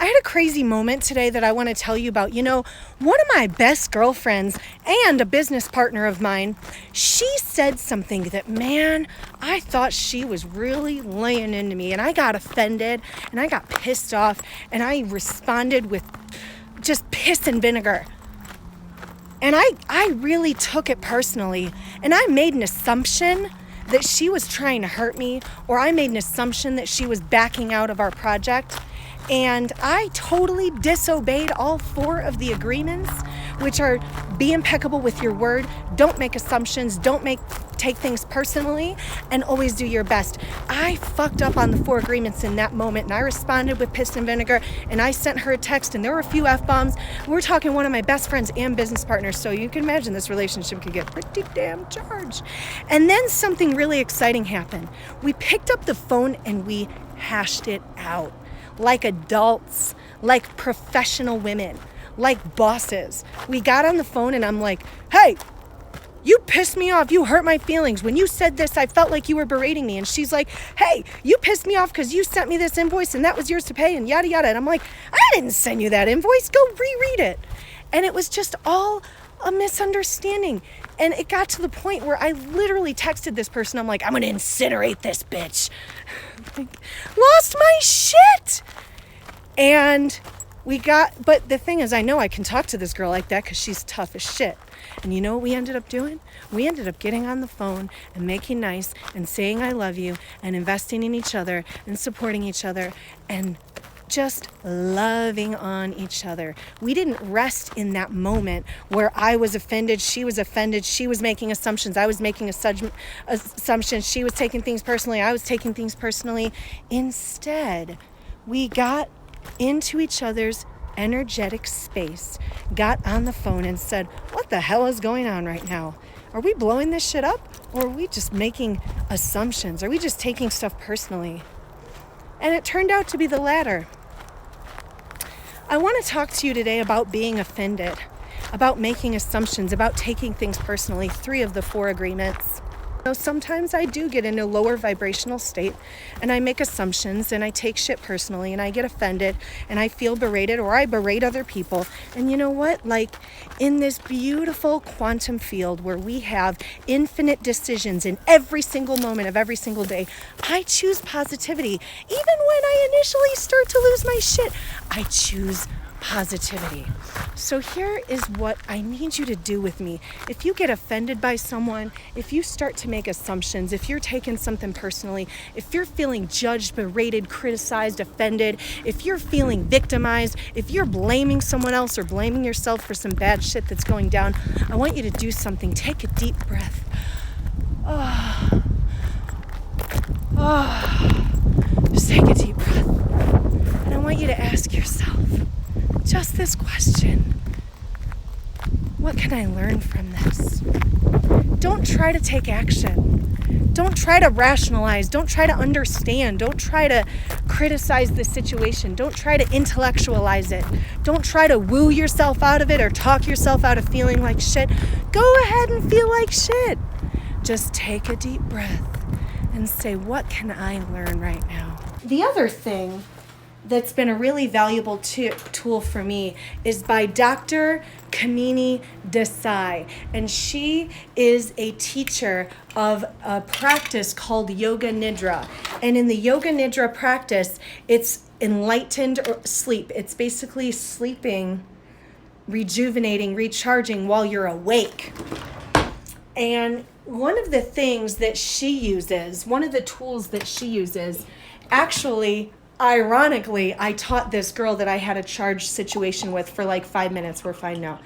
I had a crazy moment today that I want to tell you about. You know, one of my best girlfriends and a business partner of mine, she said something that, man, I thought she was really laying into me. And I got offended and I got pissed off and I responded with just piss and vinegar. And I really took it personally. And I made an assumption that she was trying to hurt me, or I made an assumption that she was backing out of our project. And I totally disobeyed all 4 of the agreements, which are be impeccable with your word, don't make assumptions, don't take things personally, and always do your best. I fucked up on the 4 agreements in that moment, and I responded with piss and vinegar, and I sent her a text, and there were a few F-bombs. We're talking one of my best friends and business partners, so you can imagine this relationship could get pretty damn charged. And then something really exciting happened. We picked up the phone and we hashed it out. Like adults, like professional women, like bosses. We got on the phone and I'm like, hey, you pissed me off. You hurt my feelings. When you said this, I felt like you were berating me. And she's like, hey, you pissed me off because you sent me this invoice and that was yours to pay and yada, yada. And I'm like, I didn't send you that invoice. Go reread it. And it was just all a misunderstanding. And it got to the point where I literally texted this person. I'm like, I'm going to incinerate this bitch. Like, lost my shit. And but the thing is, I know I can talk to this girl like that because she's tough as shit. And you know what we ended up doing? We ended up getting on the phone and making nice and saying I love you and investing in each other and supporting each other and just loving on each other. We didn't rest in that moment where I was offended, she was making assumptions, I was making assumptions, she was taking things personally, I was taking things personally. Instead, we got into each other's energetic space, got on the phone and said, what the hell is going on right now? Are we blowing this shit up? Or are we just making assumptions? Are we just taking stuff personally? And it turned out to be the latter. I want to talk to you today about being offended, about making assumptions, about taking things personally, 3 of the 4 agreements. So sometimes I do get in a lower vibrational state and I make assumptions and I take shit personally and I get offended and I feel berated or I berate other people. And you know what? Like in this beautiful quantum field where we have infinite decisions in every single moment of every single day, I choose positivity. Even when I initially start to lose my shit, I choose positivity. So here is what I need you to do with me. If you get offended by someone, if you start to make assumptions, if you're taking something personally, if you're feeling judged, berated, criticized, offended, if you're feeling victimized, if you're blaming someone else or blaming yourself for some bad shit that's going down, I want you to do something. Take a deep breath. Just take a deep breath. And I want you to ask yourself just this question. What can I learn from this? Don't try to take action. Don't try to rationalize. Don't try to understand. Don't try to criticize the situation. Don't try to intellectualize it. Don't try to woo yourself out of it or talk yourself out of feeling like shit. Go ahead and feel like shit. Just take a deep breath and say, what can I learn right now? The other thing that's been a really valuable tool for me is by Dr. Kamini Desai. And she is a teacher of a practice called Yoga Nidra. And in the Yoga Nidra practice, it's enlightened sleep. It's basically sleeping, rejuvenating, recharging while you're awake. And one of the things that she uses, one of the tools that she uses, actually, ironically, I taught this girl that I had a charged situation with for like 5 minutes. We're fine now.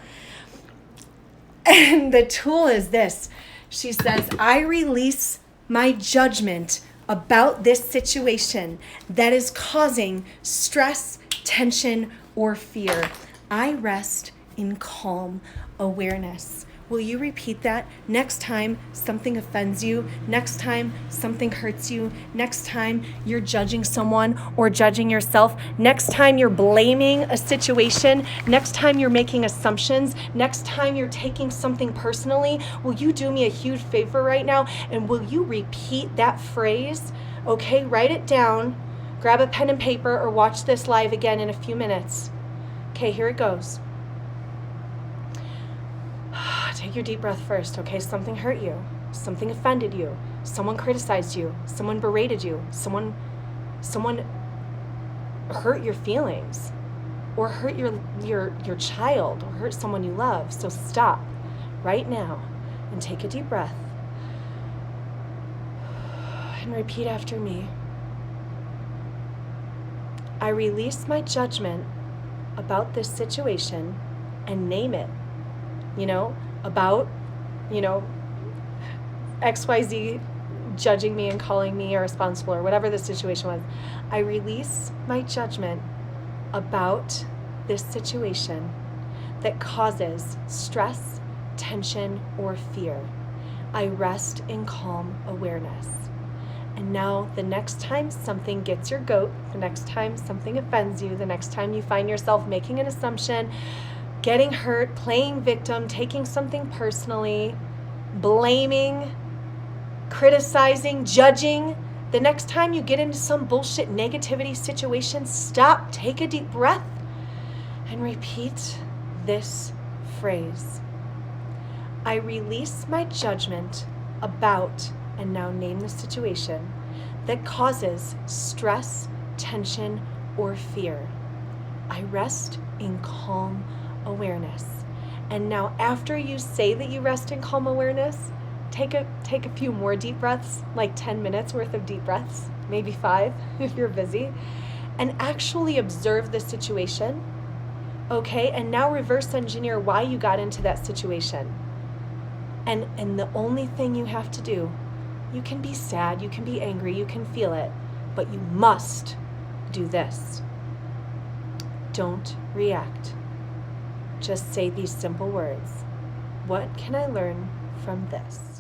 And the tool is this. She says, I release my judgment about this situation that is causing stress, tension, or fear. I rest in calm awareness. Will you repeat that next time something offends you, next time something hurts you, next time you're judging someone or judging yourself, next time you're blaming a situation, next time you're making assumptions, next time you're taking something personally? Will you do me a huge favor right now and will you repeat that phrase? Okay, write it down. Grab a pen and paper or watch this live again in a few minutes. Okay, here it goes. Take your deep breath first, okay? Something hurt you. Something offended you. Someone criticized you. Someone berated you. Someone hurt your feelings, or hurt your child, or hurt someone you love. So stop right now and take a deep breath and repeat after me. I release my judgment about this situation and name it. About XYZ judging me and calling me irresponsible or whatever the situation was. I release my judgment about this situation that causes stress, tension, or fear. I rest in calm awareness. And now the next time something gets your goat, the next time something offends you, the next time you find yourself making an assumption, getting hurt, playing victim, taking something personally, blaming, criticizing, judging, the next time you get into some bullshit negativity situation, stop, take a deep breath, and repeat this phrase. I release my judgment about, and now name the situation, that causes stress, tension, or fear. I rest in calm awareness. And now after you say that you rest in calm awareness, take a few more deep breaths, like 10 minutes worth of deep breaths, maybe 5 if you're busy, and actually observe the situation, okay? And now reverse engineer why you got into that situation. And the only thing you have to do, you can be sad, you can be angry, you can feel it, but you must do this. Don't react. Just say these simple words. What can I learn from this?